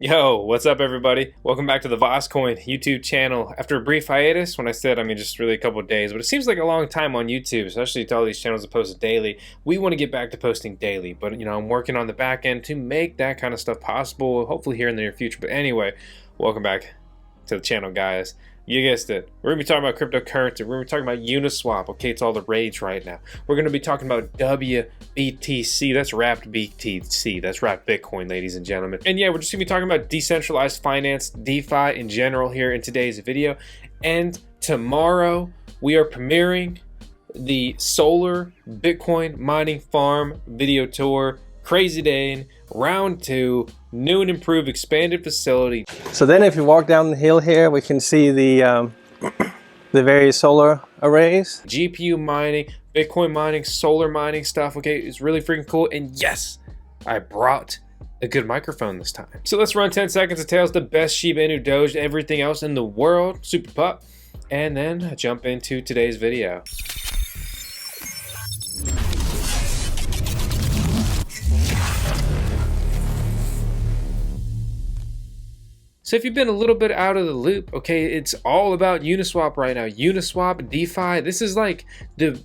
Yo, what's up everybody? Welcome back to the VoskCoin YouTube channel. After a brief hiatus, when I said, I mean just really a couple of days, but it seems like a long time on YouTube, especially to all these channels that post daily. We want to get back to posting daily, but I'm working on the back end to make that kind of stuff possible, hopefully here in the near future. But anyway, welcome back to the channel, guys. You guessed it. We're going to be talking about cryptocurrency. We're going to be talking about Uniswap. Okay, it's all the rage right now. We're going to be talking about WBTC. That's wrapped BTC. That's wrapped Bitcoin, ladies and gentlemen. And yeah, we're just going to be talking about decentralized finance, DeFi in general here in today's video. And tomorrow, we are premiering the solar Bitcoin mining farm video tour. Crazy day, round 2, new and improved expanded facility. So then if you walk down the hill here, we can see the various solar arrays. GPU mining, Bitcoin mining, solar mining stuff, okay? It's really freaking cool. And yes, I brought a good microphone this time. So let's run 10 seconds of Tails, the best Shiba Inu Doge, everything else in the world, Super Pup, and then jump into today's video. So if you've been a little bit out of the loop, okay, it's all about Uniswap right now. Uniswap, DeFi, this is like the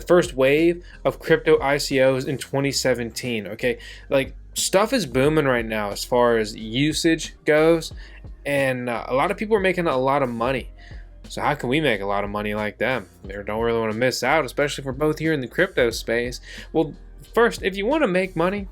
first wave of crypto ICOs in 2017, okay? Like stuff is booming right now as far as usage goes, and a lot of people are making a lot of money. So how can we make a lot of money like them? They don't really want to miss out, especially if we're both here in the crypto space. Well, first, if you want to make money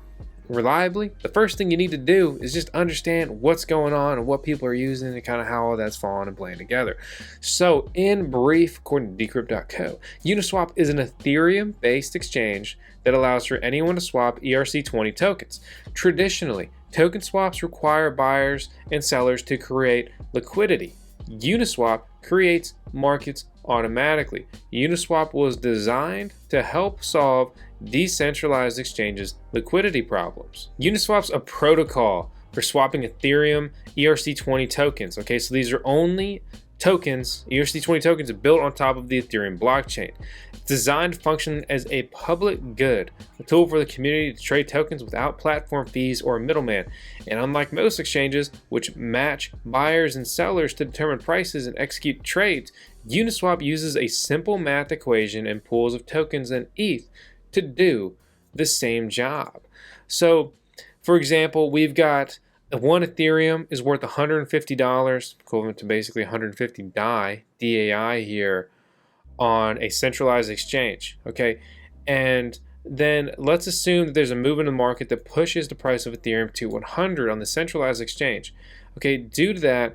reliably, the first thing you need to do is just understand what's going on and what people are using and kind of how all that's falling and playing together. So in brief, according to decrypt.co, Uniswap is an Ethereum based exchange that allows for anyone to swap ERC20 tokens. Traditionally, token swaps require buyers and sellers to create liquidity. Uniswap creates markets automatically. Uniswap was designed to help solve decentralized exchanges liquidity problems. Uniswap's a protocol for swapping Ethereum ERC20 tokens. Okay, so these are only tokens, ERC20 tokens built on top of the Ethereum blockchain. It's designed to function as a public good, a tool for the community to trade tokens without platform fees or a middleman. And unlike most exchanges, which match buyers and sellers to determine prices and execute trades, Uniswap uses a simple math equation and pools of tokens and ETH to do the same job. So, for example, we've got one Ethereum is worth $150, equivalent to basically 150 DAI here on a centralized exchange, okay? And then let's assume that there's a move in the market that pushes the price of Ethereum to 100 on the centralized exchange. Okay, due to that,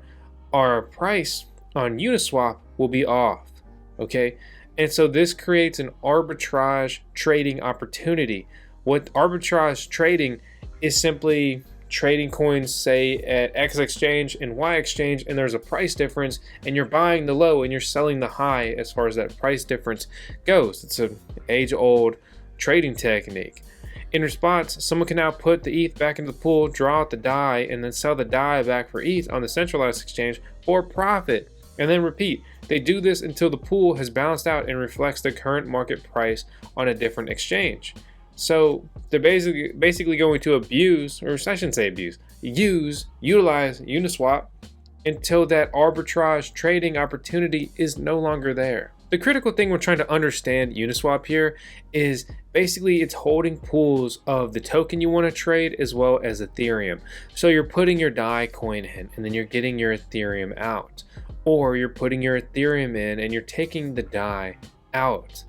our price on Uniswap will be off, okay? And so this creates an arbitrage trading opportunity. What arbitrage trading is simply trading coins, say at X exchange and Y exchange, and there's a price difference, and you're buying the low and you're selling the high as far as that price difference goes. It's an age-old trading technique. In response, someone can now put the ETH back into the pool, draw out the DAI, and then sell the DAI back for ETH on the centralized exchange for profit, and then repeat. They do this until the pool has balanced out and reflects the current market price on a different exchange. So they're basically going to abuse, or I shouldn't say abuse, utilize Uniswap until that arbitrage trading opportunity is no longer there. The critical thing we're trying to understand Uniswap here is basically it's holding pools of the token you want to trade as well as Ethereum. So you're putting your DAI coin in and then you're getting your Ethereum out. Or you're putting your Ethereum in and you're taking the DAI out.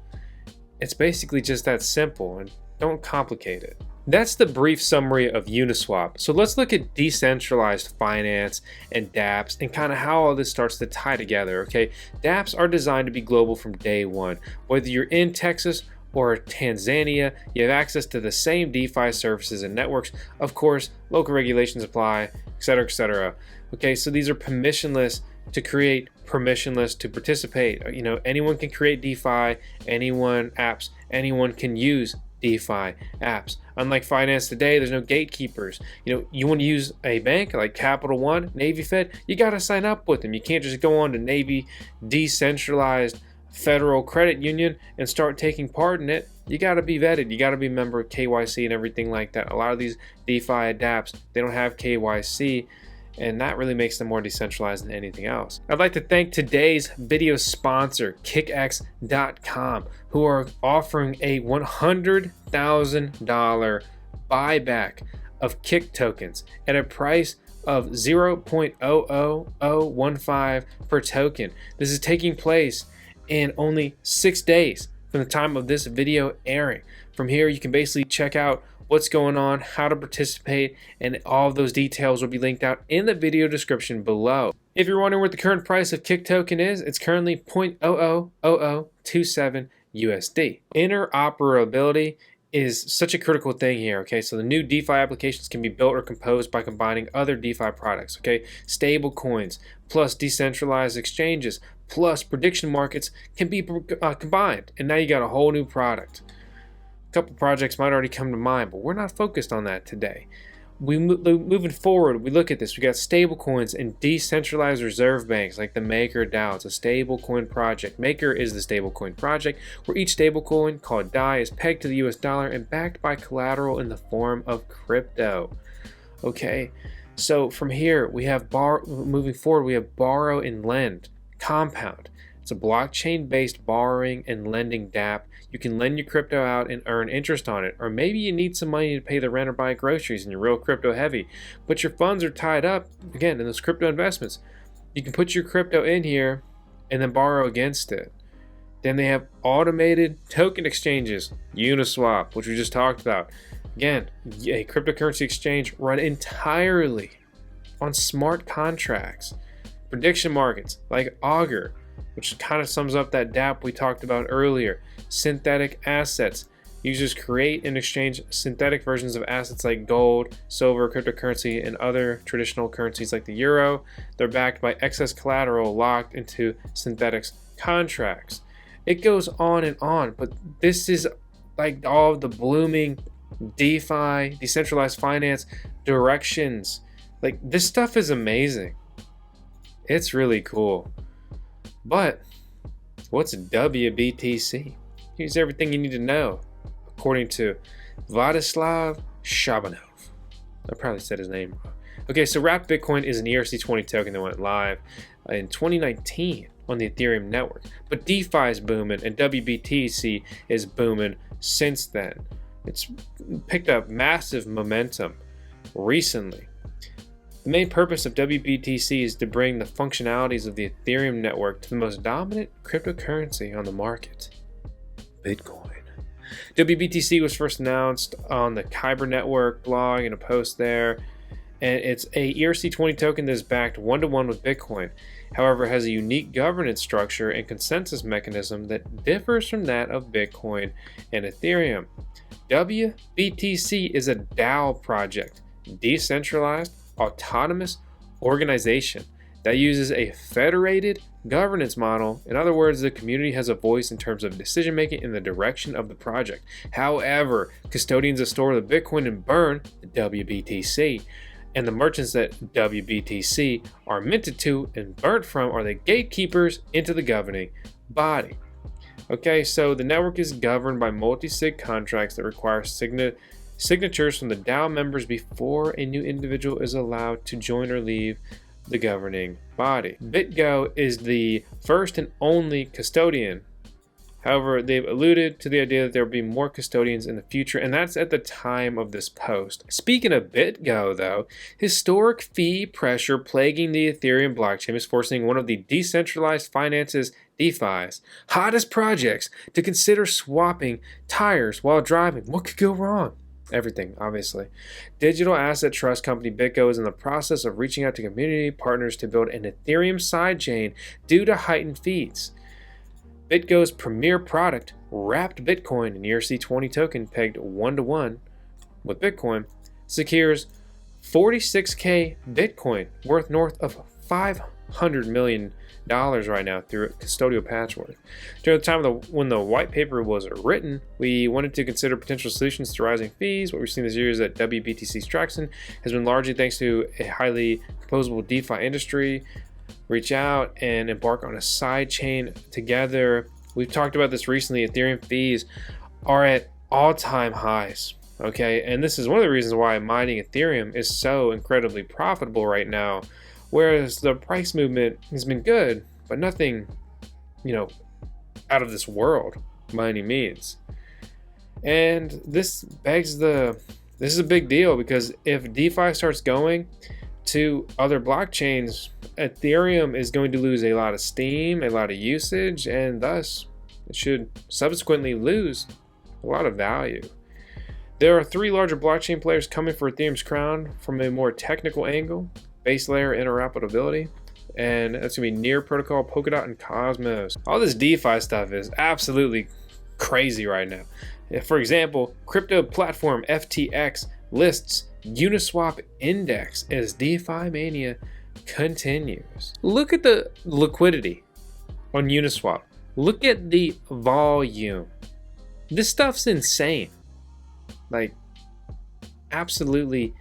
It's basically just that simple, and don't complicate it. That's the brief summary of Uniswap. So let's look at decentralized finance and dapps and kind of how all this starts to tie together, okay? Dapps are designed to be global from day one. Whether you're in Texas or Tanzania, you have access to the same DeFi services and networks. Of course, local regulations apply, etc., etc. Okay, so these are permissionless to create, permissionless to participate. Anyone can create DeFi, anyone can use DeFi apps. Unlike finance today, there's no gatekeepers. You want to use a bank like Capital One, Navy Fed, you got to sign up with them. You can't just go on to Navy Decentralized Federal Credit Union and start taking part in it. you got to be vetted. You got to be a member of KYC and everything like that. A lot of these DeFi dapps, they don't have KYC, and that really makes them more decentralized than anything else. I'd like to thank today's video sponsor, kickx.com, who are offering a $100,000 buyback of Kick tokens at a price of 0.00015 per token. This is taking place in only 6 days from the time of this video airing. From here, you can basically check out what's going on, how to participate, and all of those details will be linked out in the video description below. If you're wondering what the current price of Kick token is, it's currently 0.000027 USD. Interoperability is such a critical thing here, okay? So the new DeFi applications can be built or composed by combining other DeFi products, okay? Stable coins plus decentralized exchanges plus prediction markets can be combined, and now you got a whole new product. A couple projects might already come to mind, but we're not focused on that today. Moving forward, we look at this. We got stable coins and decentralized reserve banks like the Maker DAO. It's a stable coin project. Maker is the stable coin project where each stable coin called DAI is pegged to the US dollar and backed by collateral in the form of crypto. Okay, so from here we have moving forward, we have borrow and lend. Compound. It's a blockchain-based borrowing and lending dApp. You can lend your crypto out and earn interest on it. Or maybe you need some money to pay the rent or buy groceries and you're real crypto heavy, but your funds are tied up, again, in those crypto investments. You can put your crypto in here and then borrow against it. Then they have automated token exchanges, Uniswap, which we just talked about. Again, a cryptocurrency exchange run entirely on smart contracts. Prediction markets like Augur, which kind of sums up that dApp we talked about earlier. Synthetic assets. Users create and exchange synthetic versions of assets like gold, silver, cryptocurrency, and other traditional currencies like the euro. They're backed by excess collateral locked into synthetic contracts. It goes on, but this is like all of the blooming DeFi, decentralized finance directions. Like, this stuff is amazing. It's really cool. But what's WBTC? Here's everything you need to know, according to Vladislav Shabanov. I probably said his name wrong. Okay, so Wrapped Bitcoin is an ERC20 token that went live in 2019 on the Ethereum network. But DeFi is booming, and WBTC is booming since then. It's picked up massive momentum recently. The main purpose of WBTC is to bring the functionalities of the Ethereum network to the most dominant cryptocurrency on the market, Bitcoin. WBTC was first announced on the Kyber network blog in a post there, and it's a ERC20 token that is backed one-to-one with Bitcoin. However, it has a unique governance structure and consensus mechanism that differs from that of Bitcoin and Ethereum. WBTC is a DAO project, decentralized autonomous organization that uses a federated governance model. In other words, the community has a voice in terms of decision making in the direction of the project. However, custodians that store the Bitcoin and burn the WBTC, and the merchants that WBTC are minted to and burnt from are the gatekeepers into the governing body. Okay, so the network is governed by multi-sig contracts that require signatures from the DAO members before a new individual is allowed to join or leave the governing body. BitGo is the first and only custodian. However, they've alluded to the idea that there will be more custodians in the future, and that's at the time of this post. Speaking of BitGo, though, historic fee pressure plaguing the Ethereum blockchain is forcing one of the decentralized finance's DeFi's hottest projects to consider swapping tires while driving. What could go wrong? Everything, obviously. Digital asset trust company BitGo is in the process of reaching out to community partners to build an Ethereum sidechain due to heightened fees. BitGo's premier product, Wrapped Bitcoin, an ERC20 token pegged one-to-one with Bitcoin, secures 46k Bitcoin, worth north of $500 million right now through custodial patchwork. During the time when the white paper was written, we wanted to consider potential solutions to rising fees. What we've seen this year is that WBTC's traction has been largely thanks to a highly composable DeFi industry. Reach out and embark on a side chain together. We've talked about this recently. Ethereum fees are at all-time highs. Okay, and this is one of the reasons why mining Ethereum is so incredibly profitable right now, whereas the price movement has been good, but nothing, out of this world by any means. And this is a big deal, because if DeFi starts going to other blockchains, Ethereum is going to lose a lot of steam, a lot of usage, and thus it should subsequently lose a lot of value. There are 3 larger blockchain players coming for Ethereum's crown from a more technical angle: base layer interoperability, and that's going to be Near Protocol, Polkadot, and Cosmos. All this DeFi stuff is absolutely crazy right now. For example, crypto platform FTX lists Uniswap index as DeFi mania continues. Look at the liquidity on Uniswap. Look at the volume. This stuff's insane. Like, absolutely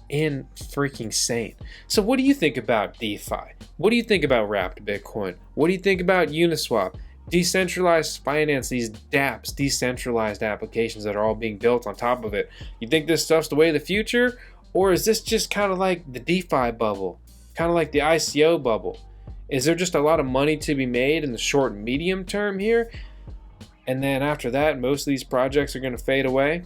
freaking sane. So what do you think about DeFi? What do you think about wrapped Bitcoin? What do you think about Uniswap, decentralized finance, these dapps, decentralized applications that are all being built on top of it? You think this stuff's the way of the future? Or is this just kind of like the DeFi bubble, kind of like the ICO bubble? Is there just a lot of money to be made in the short and medium term here, and then after that most of these projects are going to fade away?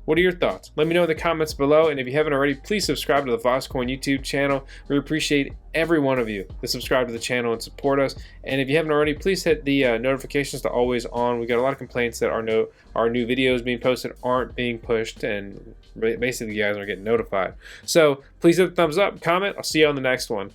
What are your thoughts? Let me know in the comments below, and if you haven't already, please subscribe to the VoskCoin YouTube channel. We appreciate every one of you that subscribe to the channel and support us. And if you haven't already, please hit the notifications to always on. We got a lot of complaints that our new videos being posted aren't being pushed, and basically you guys aren't getting notified. So please hit the thumbs up, comment. I'll see you on the next one.